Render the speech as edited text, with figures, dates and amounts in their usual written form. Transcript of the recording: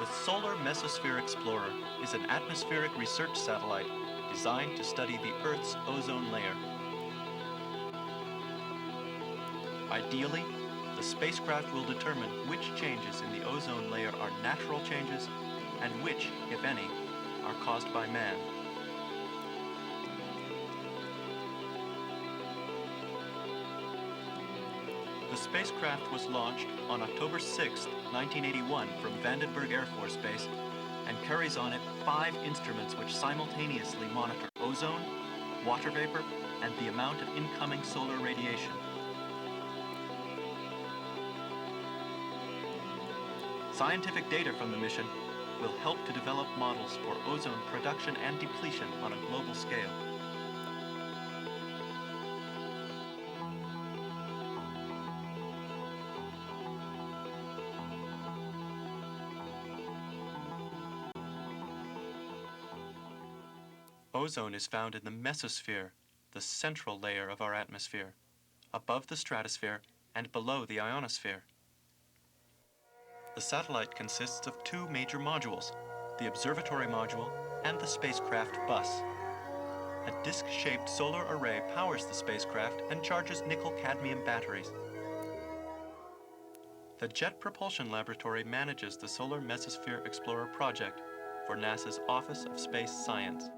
The Solar Mesosphere Explorer is an atmospheric research satellite designed to study the Earth's ozone layer. Ideally, the spacecraft will determine which changes in the ozone layer are natural changes and which, if any, are caused by man. The spacecraft was launched on October 6, 1981 from Vandenberg Air Force Base and carries on it 5 instruments which simultaneously monitor ozone, water vapor, and the amount of incoming solar radiation. Scientific data from the mission will help to develop models for ozone production and depletion on a global scale. Ozone is found in the mesosphere, the central layer of our atmosphere, above the stratosphere and below the ionosphere. The satellite consists of 2 major modules, the observatory module and the spacecraft bus. A disc-shaped solar array powers the spacecraft and charges nickel-cadmium batteries. The Jet Propulsion Laboratory manages the Solar Mesosphere Explorer project for NASA's Office of Space Science.